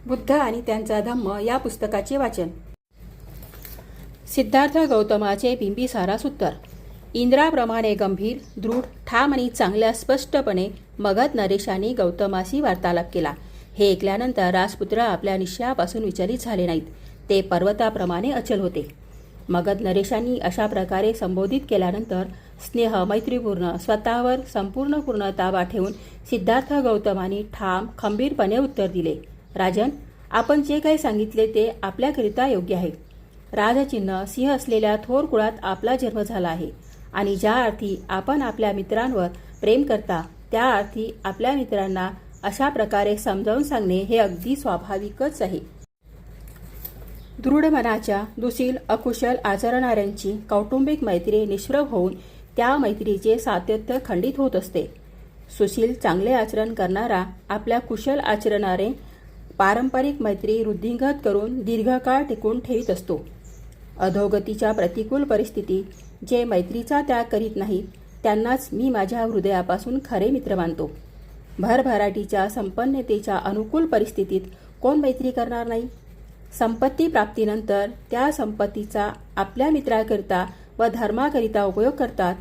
बुद्ध आणि त्यांचा धम्म या पुस्तकाचे वाचन. सिद्धार्थ गौतमाचे बिंबिसारा सूत्र. इंद्राप्रमाणे गंभीर, दृढ, ठाम आणि चांगल्या स्पष्टपणे मगध नरेशांनी गौतमाशी वार्तालाप केला. हे ऐकल्यानंतर राजपुत्र आपल्या निश्चयापासून विचलित झाले नाहीत. ते पर्वताप्रमाणे अचल होते. मगध नरेशांनी अशा प्रकारे संबोधित केल्यानंतर स्नेह मैत्रीपूर्ण स्वतःवर पूर्ण ताबा ठेवून सिद्धार्थ गौतमांनी ठाम खंबीरपणे उत्तर दिले. राजन, आपण जे काही सांगितले ते आपल्याकरिता योग्य आहे. राजचिन्ह सिंह असलेल्या थोर कुळात आपला जन्म झाला आहे आणि ज्या अर्थी आपण आपल्या मित्रांवर प्रेम करता त्या अर्थी आपल्या मित्रांना अशा प्रकारे समजावून सांगणे हे अगदी स्वाभाविकच आहे. दृढ मनाच्या दुशील अकुशल आचरणाऱ्यांची कौटुंबिक मैत्री निष्प्रभ होऊन त्या मैत्रीचे सातत्य खंडित होत असते. सुशील चांगले आचरण करणारा आपल्या कुशल आचरणारे पारंपरिक मैत्री वृद्धिंगत करून दीर्घकाळ टिकून ठेवीत असतो. अधोगतीच्या प्रतिकूल परिस्थितीत जे मैत्रीचा त्याग करीत नाहीत त्यांनाच मी माझ्या हृदयापासून खरे मित्र मानतो. भरभराटीच्या संपन्नतेच्या अनुकूल परिस्थितीत कोण मैत्री करणार नाही? संपत्ती प्राप्तीनंतर त्या संपत्तीचा आपल्या मित्राकरिता व धर्माकरिता उपयोग करतात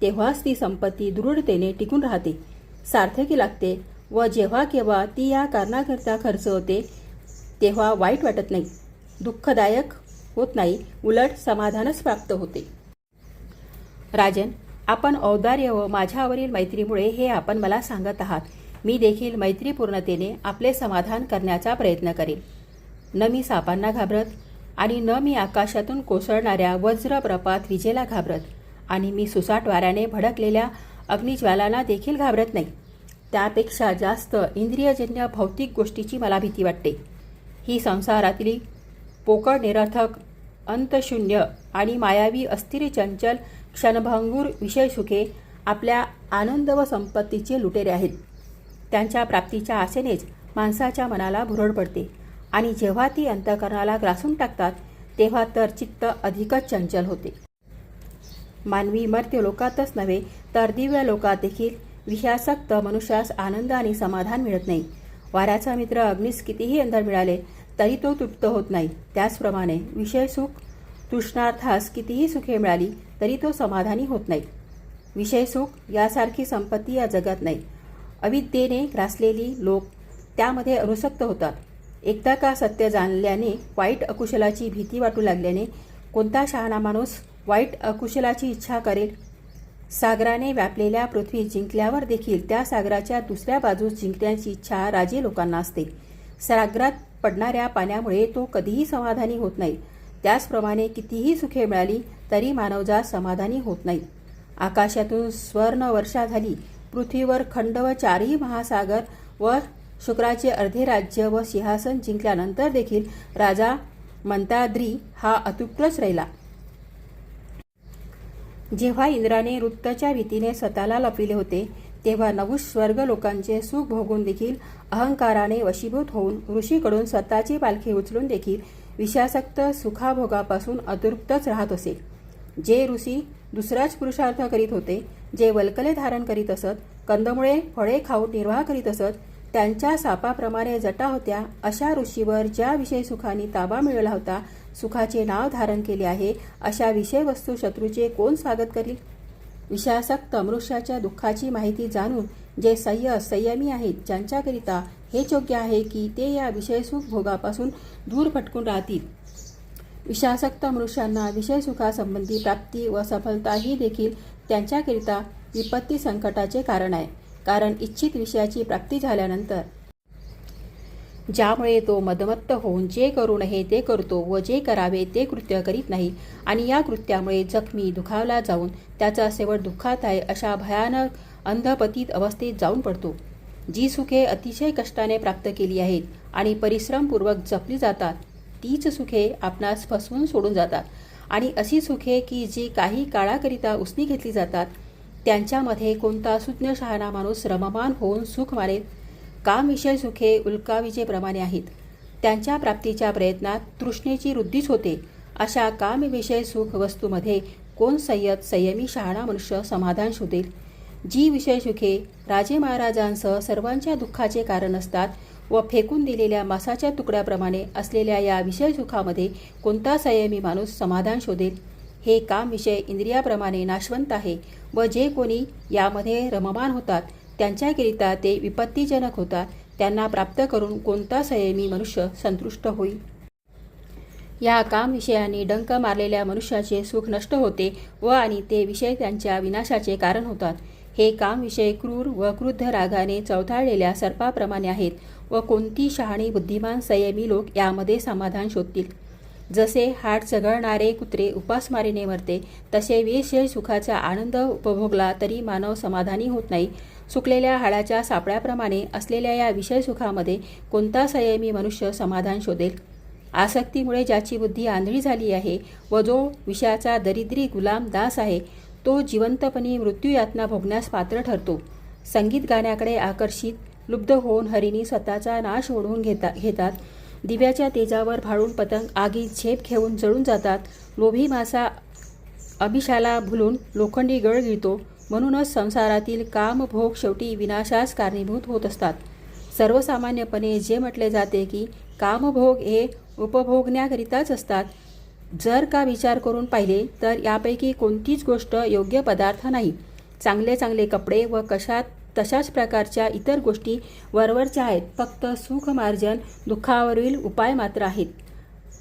तेव्हाच ती संपत्ती दृढतेने टिकून राहते, सार्थकी लागते व जेव्हा केव्हा ती या कारणाकरिता खर्च होते तेव्हा वाईट वाटत नाही, दुःखदायक होत नाही, उलट समाधानच प्राप्त होते. राजन, आपण औदार्य व माझ्यावरील मैत्रीमुळे हे आपण मला सांगत आहात. मी देखील मैत्रीपूर्णतेने आपले समाधान करण्याचा प्रयत्न करेन. न मी सापांना घाबरत आणि न मी आकाशातून कोसळणाऱ्या वज्रप्रपात विजेला घाबरत आणि मी सुसाट वाऱ्याने भडकलेल्या अग्निज्वालांना देखील घाबरत नाही. त्यापेक्षा जास्त इंद्रियजन्य भौतिक गोष्टीची मला भीती वाटते. ही संसारातली पोकळ निरर्थक अंतशून्य आणि मायावी अस्थिर चंचल क्षणभंगूर विषयसुखे आपल्या आनंद व संपत्तीचे लुटेरे आहेत. त्यांच्या प्राप्तीच्या आशेनेच माणसाच्या मनाला भुरळ पडते आणि जेव्हा ती अंतःकरणाला ग्रासून टाकतात तेव्हा तर चित्त अधिकच चंचल होते. मानवी मर्त्य लोकातच नव्हे तर दिव्य लोकात देखील विषयासक्त मनुष्यास आनंद आणि समाधान मिळत नाही. वाऱ्याचा मित्र अग्नीस कितीही अंधार मिळाले तरी तो तृप्त होत नाही. त्याचप्रमाणे विषयसुख तृष्णार्थास कितीही सुखे मिळाली तरी तो समाधानी होत नाही. विषयसुख यासारखी संपत्ती या जगात नाही. अविद्येने ग्रासलेली लोक त्यामध्ये अनुसक्त होतात. एकदा का सत्य जाणल्याने वाईट अकुशलाची भीती वाटू लागल्याने कोणता शहाणा माणूस वाईट अकुशलाची इच्छा करेल? सागराने व्यापलेल्या पृथ्वी जिंकल्यावर देखील त्या सागराच्या दुसऱ्या बाजूस जिंकण्याची इच्छा राजे लोकांना असते. सागरात पडणाऱ्या पाण्यामुळे तो कधीही समाधानी होत नाही. त्याचप्रमाणे कितीही सुखे मिळाली तरी मानवजात समाधानी होत नाही. आकाशातून स्वर्ण वर्षा झाली, पृथ्वीवर खंड व चारही महासागर व शुक्राचे अर्धे राज्य व सिंहासन जिंकल्यानंतर देखील राजा मंताद्री हा अतृप्तच राहिला. जेव्हा इंद्राने वृत्तच्या भीतीने स्वतःला लपविले होते तेव्हा नवुष स्वर्ग लोकांचे सुख भोगून देखील अहंकाराने वशीभूत होऊन ऋषीकडून स्वतःची पालखी उचलून देखील विषयासक्त सुखाभोगापासून अतृप्तच राहत असे. जे ऋषी दुसराच पुरुषार्थ करीत होते, जे वल्कले धारण करीत असत, कंदमुळे फळे खाऊन निर्वाह करीत असत, त्यांच्या सापाप्रमाणे जटा होत्या अशा ऋषीवर ज्या विषय सुखांनी ताबा मिळवला होता, सुखाचे नाव धारण केले आहे, अशा विषयवस्तू शत्रूचे कोण स्वागत करील? विषयासक्त मनुष्याच्या दुःखाची माहिती जाणून जे संयमी आहेत ज्यांच्याकरिता हेच योग्य आहे की ते या विषयसुख भोगापासून दूर भटकून राहतील. विषयासक्त मनुष्यांना विषयसुखासंबंधी प्राप्ती व सफलता ही देखील त्यांच्याकरिता विपत्ती संकटाचे कारण आहे. कारण इच्छित विषयाची प्राप्ती झाल्यानंतर ज्यामुळे तो मदमत्त होऊन जे करू नये ते करतो व जे करावे ते कृत्य करीत नाही आणि या कृत्यामुळे जखमी दुखावला जाऊन त्याचा शेवट दुःखात आहे अशा भयानक अंधपतीत अवस्थेत जाऊन पडतो. जी सुखे अतिशय कष्टाने प्राप्त केली आहेत आणि परिश्रमपूर्वक जपली जातात तीच सुखे आपणास फसवून सोडून जातात आणि अशी सुखे की जी काही काळाकरिता उसनी घेतली जातात त्यांच्यामध्ये कोणता सुज्ञ शहाणा माणूस रममान होऊन सुख मानेल? कामविषय सुखे उल्काविजेप्रमाणे आहेत. त्यांच्या प्राप्तीच्या प्रयत्नात तृष्णेची वृद्धीच होते. अशा कामविषय सुख वस्तूमध्ये कोण संयमी शहाणा मनुष्य समाधान शोधेल? जी विषय सुखे राजे महाराजांसह सर्वांच्या दुःखाचे कारण असतात व फेकून दिलेल्या मांसाच्या तुकड्याप्रमाणे असलेल्या या विषय सुखामध्ये कोणता संयमी माणूस समाधान शोधेल? हे काम विषय इंद्रियाप्रमाणे नाशवंत आहे व जे कोणी यामध्ये रममान होतात त्यांच्याकरिता ते विपत्तीजनक होतात. त्यांना प्राप्त करून कोणता संयमी मनुष्य संतुष्ट होईल? या काम विषयांनी डंक मारलेल्या मनुष्याचे सुख नष्ट होते व आणि ते विषय त्यांच्या विनाशाचे कारण होतात. हे काम विषय क्रूर व क्रुद्ध रागाने चवताळलेल्या सर्पाप्रमाणे आहेत व कोणती शहाणी बुद्धिमान संयमी लोक यामध्ये समाधान शोधतील? जसे हाड चघळणारे कुत्रे उपासमारीने मरते तसे विषय सुखाचा आनंद उपभोगला तरी मानव समाधानी होत नाही. सुकलेल्या हाडाच्या सापळ्याप्रमाणे असलेल्या या विषय सुखामध्ये कोणता संयमी मनुष्य समाधान शोधेल? आसक्तीमुळे ज्याची बुद्धी आंधळी झाली आहे व जो विषयाचा दरिद्री गुलाम दास आहे तो जिवंतपणी मृत्यूयातना भोगण्यास पात्र ठरतो. संगीत गाण्याकडे आकर्षित लुब्ध होऊन हरिणी स्वतःचा नाश ओढवून घेतात. दिव्याच्या तेजावर भाळून पतंग आगीत झेप घेऊन जळून जातात. लोभी मासा अभिषाला भुलून लोखंडी गळ गिळतो. म्हणूनच संसारातील कामभोग शेवटी विनाशास कारणीभूत होत असतात. सर्वसामान्यपणे जे म्हटले जाते की कामभोग हे उपभोगण्याकरिताच असतात, जर का विचार करून पाहिले तर यापैकी कोणतीच गोष्ट योग्य पदार्थ नाही. चांगले चांगले कपडे व तशाच प्रकारच्या इतर गोष्टी वरवरच्या आहेत. फक्त सुखमार्जन दुःखावरील उपाय मात्र आहेत.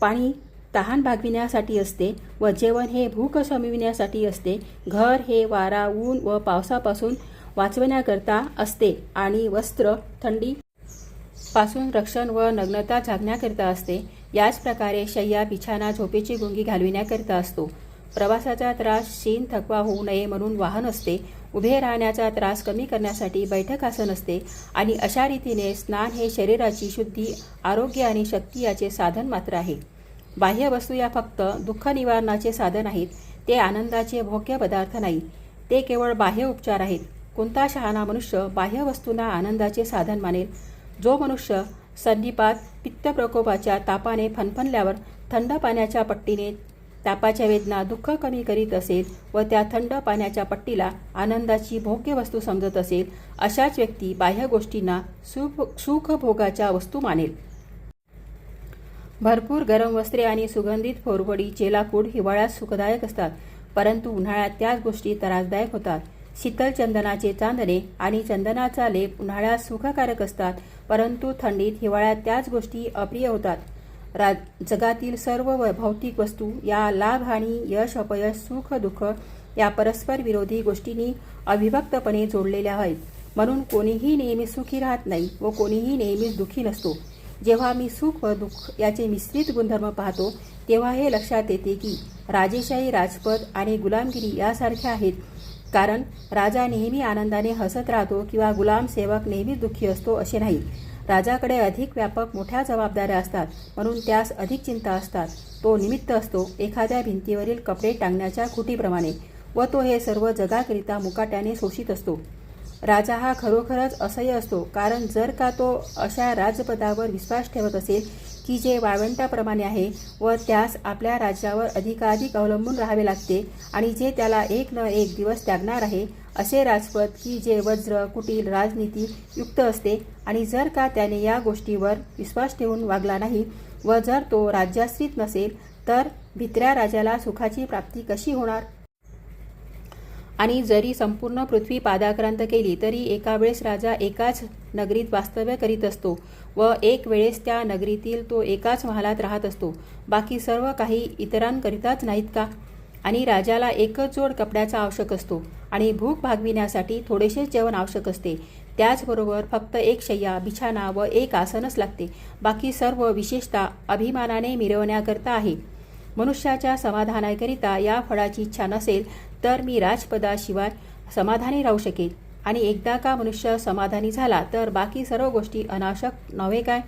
पाणी तहान भागविण्यासाठी असते व जेवण हे भूक शमविण्यासाठी असते. घर हे वारा ऊन व पावसापासून वाचवण्याकरता असते आणि वस्त्र थंडी पासून रक्षण व नग्नता झाकण्याकरिता असते. याच प्रकारे शय्या बिछाना झोपेची गुंगी घालविण्याकरिता असतो. प्रवासाचा त्रास शीण थकवा होऊ नये म्हणून वाहन असते. उभे राहण्याचा त्रास कमी करण्यासाठी बैठक आसन असते. आणि अशा रीतीने स्नान हे शरीराची शुद्धी आरोग्य आणि शक्ती याचे साधन मात्र आहे. बाह्य वस्तू या फक्त दुःख निवारणाचे साधन आहेत. ते आनंदाचे भोग्य पदार्थ नाहीत. ते केवळ बाह्य उपचार आहेत. कोणता शहाणा मनुष्य बाह्य वस्तूंना आनंदाचे साधन मानेल? जो मनुष्य संधिपात पित्तप्रकोपाच्या तापाने फणफणल्यावर थंड पाण्याच्या पट्टीने तापाच्या वेदना दुःख कमी करीत असेल व त्या थंड पाण्याच्या पट्टीला आनंदाची भोग्य वस्तू समजत असेल, अशाच व्यक्ती बाह्य गोष्टींना सुखभोगाच्या वस्तू मानेल. भरपूर गरम वस्त्रे आणि सुगंधित फोरवडीचे लाकूड हिवाळ्यात सुखदायक असतात, परंतु उन्हाळ्यात त्याच गोष्टी त्रासदायक होतात. शीतल चंदनाचे चांदणे आणि चंदनाचा लेप उन्हाळ्यात सुखकारक असतात, परंतु थंडीत हिवाळ्यात त्याच गोष्टी अप्रिय होतात. जगातील सर्व भौतिक वस्तू या लाभ हानी यश अपयश सुख दुःख या परस्पर विरोधी गोष्टींनी अविभक्तपणे जोडलेल्या आहेत. म्हणून कोणीही नेहमी सुखी राहत नाही व कोणीही नेहमीच दुःखी नसतो. जेव्हा मी सुख व दुःख याचे मिश्रित गुणधर्म पाहतो तेव्हा हे लक्षात येते की राजेशाही राजपद आणि गुलामगिरी यासारख्या आहेत. कारण राजा नेहमी आनंदाने हसत राहतो किंवा गुलाम सेवक नेहमीच दुःखी असतो असे नाही. राजाकडे अधिक व्यापक मोठ्या जबाबदाऱ्या असतात म्हणून त्यास अधिक चिंता असतात. तो निमित्त असतो एखाद्या भिंतीवरील कपडे टांगण्याच्या खुटीप्रमाणे व तो हे सर्व जगाकरिता मुकाट्याने शोषित असतो. राजा हा खरोखरच असह्य असतो, कारण जर का तो अशा राजपदावर विश्वास ठेवत असेल की जे वाळवंटाप्रमाणे आहे व त्यास आपल्या राज्यावर अधिकाधिक अवलंबून राहावे लागते आणि जे त्याला एक न एक दिवस त्यागणार आहे, असे राजपद की जे वज्र कुटील राजनीती युक्त असते, आणि जर का त्याने या गोष्टीवर विश्वास ठेवून वागला नाही व जर तो राज्याश्रित नसेल तर भित्र्या राजाला सुखाची प्राप्ती कशी होणार? आणि जरी संपूर्ण पृथ्वी पादाक्रांत केली तरी एका वेळेस राजा एकाच नगरीत वास्तव्य करीत असतो व एक वेळेस त्या नगरीतील तो एकाच महालात राहत असतो. बाकी सर्व काही इतरांकरिताच नाहीत का? आणि राजाला एकच जोड कपड्याचा आवश्यक असतो आणि भूक भागविण्यासाठी थोडेसेच जेवण आवश्यक असते. त्याचबरोबर फक्त एक शय्या बिछाना व एक आसनच लागते. बाकी सर्व विशेषतः अभिमानाने मिरवण्याकरता आहे. मनुष्याच्या समाधानाकरिता या फळाची इच्छा नसेल तर मी राजपदाशिवाय समाधानी राहू शकेल. आणि एकदा का मनुष्य समाधानी झाला तर बाकी सर्व गोष्टी अनावश्यक नव्हे काय?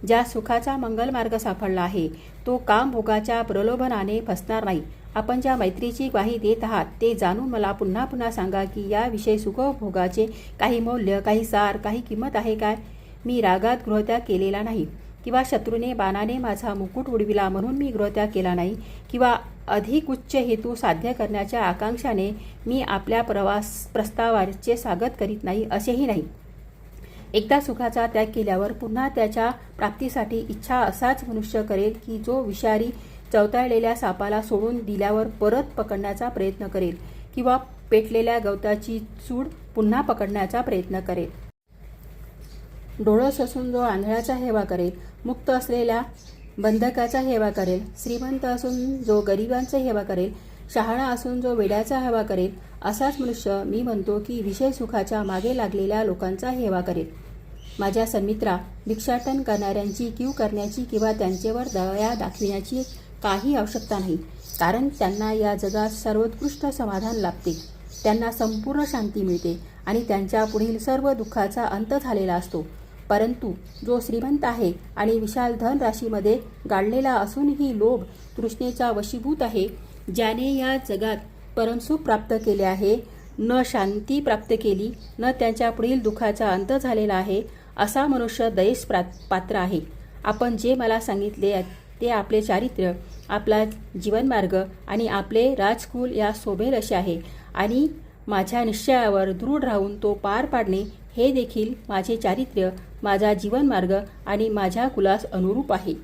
ज्या सुखाचा मंगल मार्ग सापडला आहे तो कामभोगाच्या प्रलोभनाने फसणार नाही. आपण ज्या मैत्रीची ग्वाही देत आहात ते जाणून मला पुन्हा पुन्हा सांगा की याविषयी सुखभोगाचे काही मौल्य, काही सार, काही किंमत आहे काय? मी रागात गृहत्याग केलेला नाही किंवा शत्रूने बाणाने माझा मुकुट उडविला म्हणून मी गृहत्याग केला नाही किंवा अधिक उच्च हेतू साध्य करण्याच्या आकांक्षाने मी आपल्या प्रस्तावाचे स्वागत करीत नाही असेही नाही. एकदा सुखाचा त्याग केल्यावर पुन्हा त्याच्या प्राप्तीसाठी इच्छा असाच मनुष्य करेल की जो विषारी चवताळलेल्या सापाला सोडून दिल्यावर परत पकडण्याचा प्रयत्न करेल किंवा पेटलेल्या गवताची चूड पुन्हा पकडण्याचा प्रयत्न करेल. डोळस असून जो आंधळ्याचा हेवा करेल, मुक्त असलेल्या बंधकाचा हेवा करेल, श्रीमंत असून जो गरिबांचा हेवा करेल, शहाणा असून जो वेड्याचा हेवा करेल, असाच मनुष्य मी म्हणतो की विषय सुखाच्या मागे लागलेल्या लोकांचा हेवा करेल. माझ्या सन्मित्रा, भिक्षाटन करणाऱ्यांची कीव करण्याची किंवा त्यांच्यावर दया दाखविण्याची काही आवश्यकता नाही, कारण त्यांना या जगात सर्वोत्कृष्ट समाधान लाभते. त्यांना संपूर्ण शांती मिळते आणि त्यांच्या पुढील सर्व दुःखाचा अंत झालेला असतो. परंतु जो श्रीमंत आहे आणि विशाल धनराशीमध्ये गाडलेला असूनही लोभ तृष्णेचा वशीभूत आहे, ज्याने या जगात परमसुख प्राप्त केले आहे, न शांती प्राप्त केली, न त्यांच्या पुढील दुःखाचा अंत झालेला आहे, असा मनुष्य दयेस पात्र आहे. आपण जे मला सांगितले ते आपले चारित्र्य, आपला जीवनमार्ग आणि आपले राजकुल या शोभेल असे आहे आणि माझ्या निश्चयावर दृढ राहून तो पार पाडणे हे देखील माझे चारित्र्य, माझा जीवनमार्ग आणि माझ्या कुलास अनुरूप आहे.